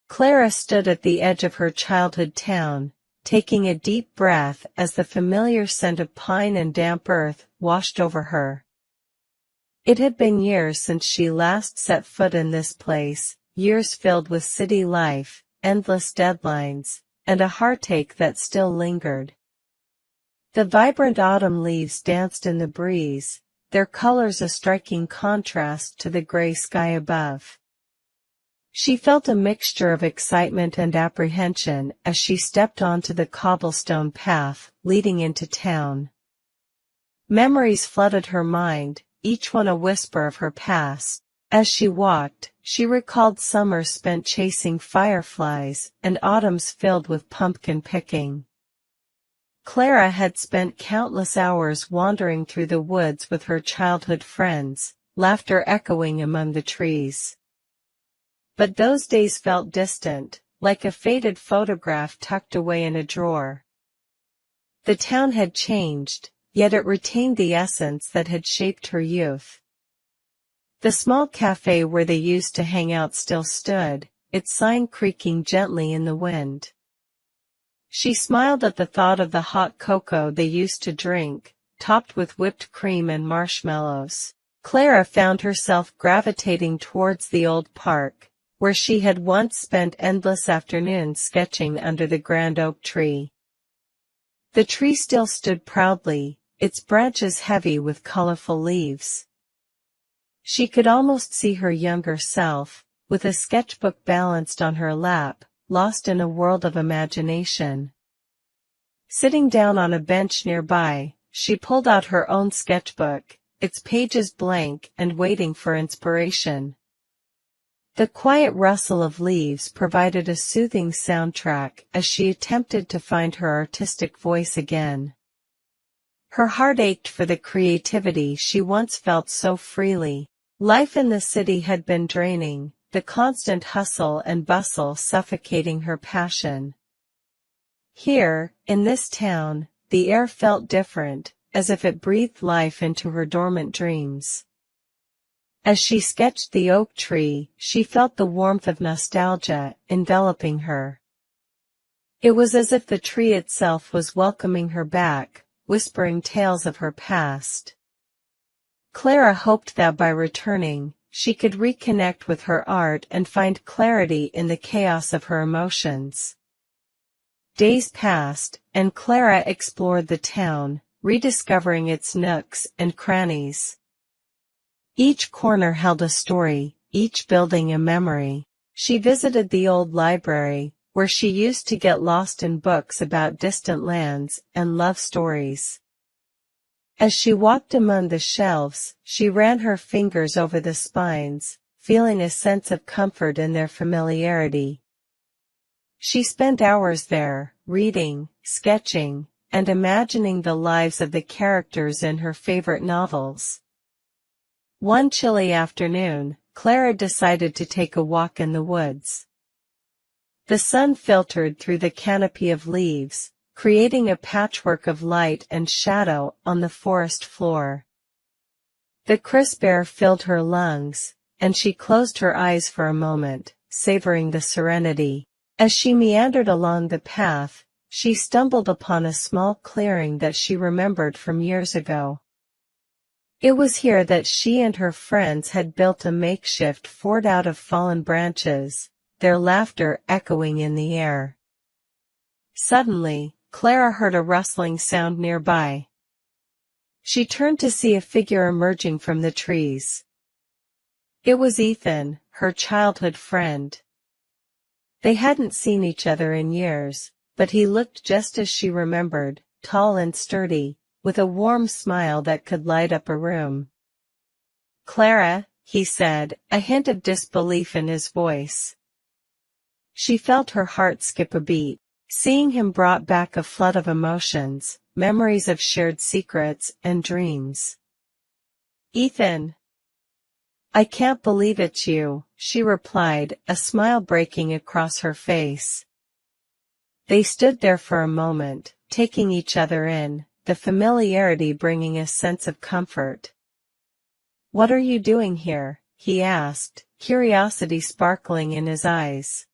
Clara stood at the edge of her childhood town, taking a deep breath as the familiar scent of pine and damp earth washed over her. It had been years since she last set foot in this place, years filled with city life, endless deadlines, and a heartache that still lingered. The vibrant autumn leaves danced in the breeze, their colors a striking contrast to the gray sky above. She felt a mixture of excitement and apprehension as she stepped onto the cobblestone path leading into town. Memories flooded her mind, each one a whisper of her past. As she walked, she recalled summers spent chasing fireflies and autumns filled with pumpkin picking. Clara had spent countless hours wandering through the woods with her childhood friends, laughter echoing among the trees. But those days felt distant, like a faded photograph tucked away in a drawer. The town had changed, yet it retained the essence that had shaped her youth. The small cafe where they used to hang out still stood, its sign creaking gently in the wind. She smiled at the thought of the hot cocoa they used to drink, topped with whipped cream and marshmallows. Clara found herself gravitating towards the old park, where she had once spent endless afternoons sketching under the grand oak tree. The tree still stood proudly, its branches heavy with colorful leaves. She could almost see her younger self, with a sketchbook balanced on her lap, lost in a world of imagination. Sitting down on a bench nearby, she pulled out her own sketchbook, its pages blank and waiting for inspiration. The quiet rustle of leaves provided a soothing soundtrack as she attempted to find her artistic voice again. Her heart ached for the creativity she once felt so freely. Life in the city had been draining, the constant hustle and bustle suffocating her passion. Here, in this town, the air felt different, as if it breathed life into her dormant dreams. As she sketched the oak tree, she felt the warmth of nostalgia enveloping her. It was as if the tree itself was welcoming her back, whispering tales of her past. Clara hoped that by returning, she could reconnect with her art and find clarity in the chaos of her emotions. Days passed, and Clara explored the town, rediscovering its nooks and crannies. Each corner held a story, each building a memory. She visited the old library, where she used to get lost in books about distant lands and love stories. As she walked among the shelves, she ran her fingers over the spines, feeling a sense of comfort in their familiarity. She spent hours there, reading, sketching, and imagining the lives of the characters in her favorite novels. One chilly afternoon, Clara decided to take a walk in the woods. The sun filtered through the canopy of leaves, creating a patchwork of light and shadow on the forest floor. The crisp air filled her lungs, and she closed her eyes for a moment, savoring the serenity. As she meandered along the path, she stumbled upon a small clearing that she remembered from years ago. It was here that she and her friends had built a makeshift fort out of fallen branches, their laughter echoing in the air. Suddenly, Clara heard a rustling sound nearby. She turned to see a figure emerging from the trees. It was Ethan, her childhood friend. They hadn't seen each other in years, but he looked just as she remembered, tall and sturdy, with a warm smile that could light up a room. "Clara," he said, a hint of disbelief in his voice. She felt her heart skip a beat. Seeing him brought back a flood of emotions, memories of shared secrets and dreams. "Ethan." "I can't believe it's you," she replied, a smile breaking across her face. They stood there for a moment, taking each other in, the familiarity bringing a sense of comfort. "What are you doing here?" he asked, curiosity sparkling in his eyes.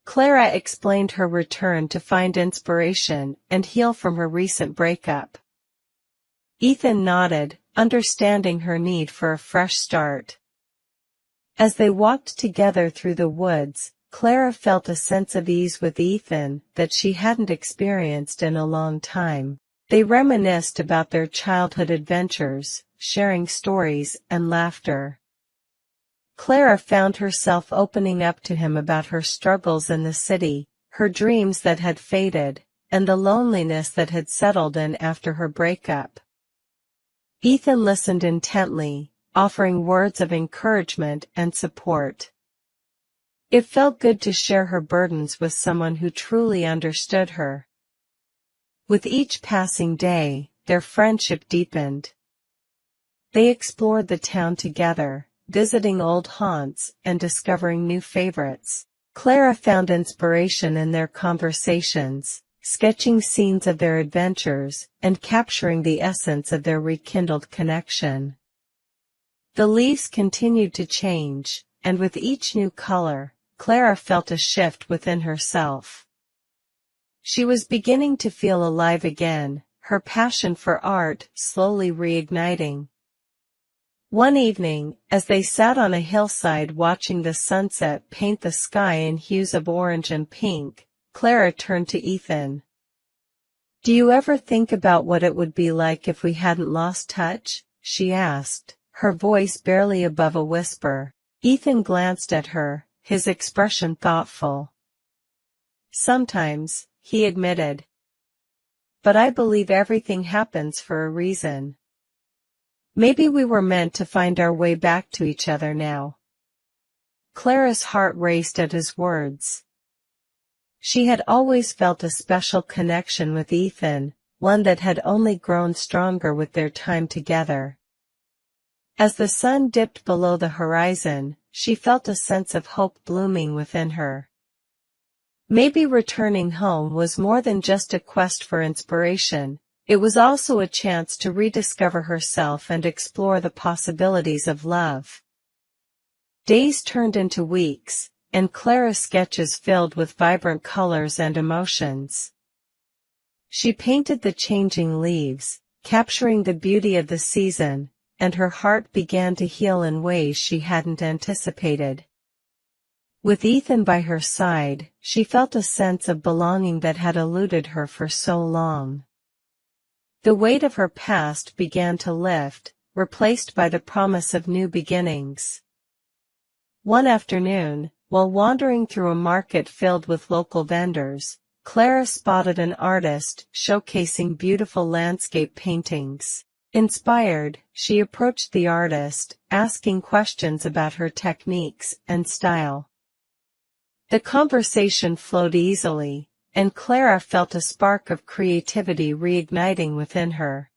Clara explained her return to find inspiration and heal from her recent breakup. Ethan nodded, understanding her need for a fresh start. As they walked together through the woods, Clara felt a sense of ease with Ethan that she hadn't experienced in a long time. They reminisced about their childhood adventures, sharing stories and laughter. Clara found herself opening up to him about her struggles in the city, her dreams that had faded, and the loneliness that had settled in after her breakup. Ethan listened intently, offering words of encouragement and support. It felt good to share her burdens with someone who truly understood her. With each passing day, their friendship deepened. They explored the town together, visiting old haunts and discovering new favorites. Clara found inspiration in their conversations, sketching scenes of their adventures and capturing the essence of their rekindled connection. The leaves continued to change, and with each new color, Clara felt a shift within herself. She was beginning to feel alive again, her passion for art slowly reigniting. One evening, as they sat on a hillside watching the sunset paint the sky in hues of orange and pink, Clara turned to Ethan. "Do you ever think about what it would be like if we hadn't lost touch?" she asked, her voice barely above a whisper. Ethan glanced at her, his expression thoughtful. "Sometimes," he admitted. "But I believe everything happens for a reason. Maybe we were meant to find our way back to each other now." Clara's heart raced at his words. She had always felt a special connection with Ethan, one that had only grown stronger with their time together. As the sun dipped below the horizon, she felt a sense of hope blooming within her. Maybe returning home was more than just a quest for inspiration. It was also a chance to rediscover herself and explore the possibilities of love. Days turned into weeks, and Clara's sketches filled with vibrant colors and emotions. She painted the changing leaves, capturing the beauty of the season, and her heart began to heal in ways she hadn't anticipated. With Ethan by her side, she felt a sense of belonging that had eluded her for so long. The weight of her past began to lift, replaced by the promise of new beginnings. One afternoon, while wandering through a market filled with local vendors, Clara spotted an artist showcasing beautiful landscape paintings. Inspired, she approached the artist, asking questions about her techniques and style. The conversation flowed easily, and Clara felt a spark of creativity reigniting within her.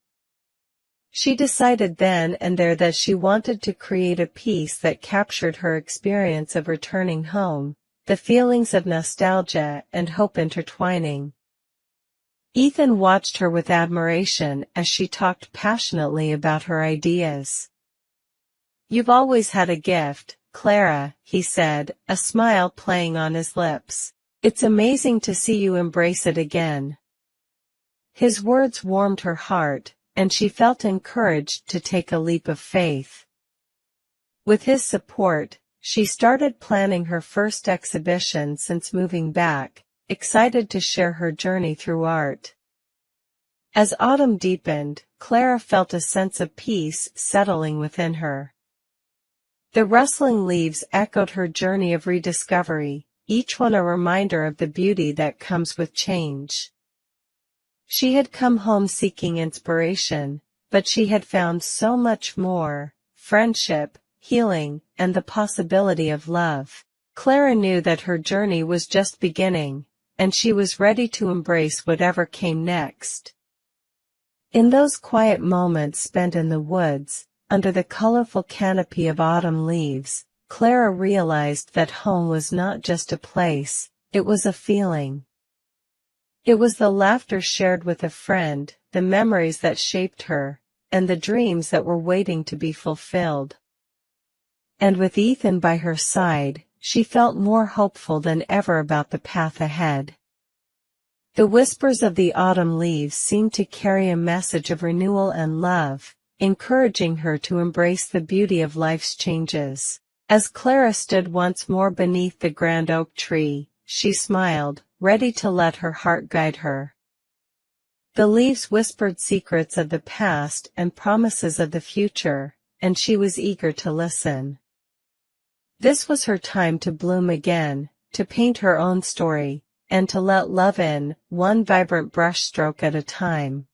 She decided then and there that she wanted to create a piece that captured her experience of returning home, the feelings of nostalgia and hope intertwining. Ethan watched her with admiration as she talked passionately about her ideas. "You've always had a gift, Clara," he said, a smile playing on his lips. "It's amazing to see you embrace it again." His words warmed her heart, and she felt encouraged to take a leap of faith. With his support, she started planning her first exhibition since moving back, excited to share her journey through art. As autumn deepened, Clara felt a sense of peace settling within her. The rustling leaves echoed her journey of rediscovery, each one a reminder of the beauty that comes with change. She had come home seeking inspiration, but she had found so much more: friendship, healing, and the possibility of love. Clara knew that her journey was just beginning, and she was ready to embrace whatever came next. In those quiet moments spent in the woods, under the colorful canopy of autumn leaves, Clara realized that home was not just a place, it was a feeling. It was the laughter shared with a friend, the memories that shaped her, and the dreams that were waiting to be fulfilled. And with Ethan by her side, she felt more hopeful than ever about the path ahead. The whispers of the autumn leaves seemed to carry a message of renewal and love, encouraging her to embrace the beauty of life's changes. As Clara stood once more beneath the grand oak tree, she smiled, ready to let her heart guide her. The leaves whispered secrets of the past and promises of the future, and she was eager to listen. This was her time to bloom again, to paint her own story, and to let love in, one vibrant brushstroke at a time.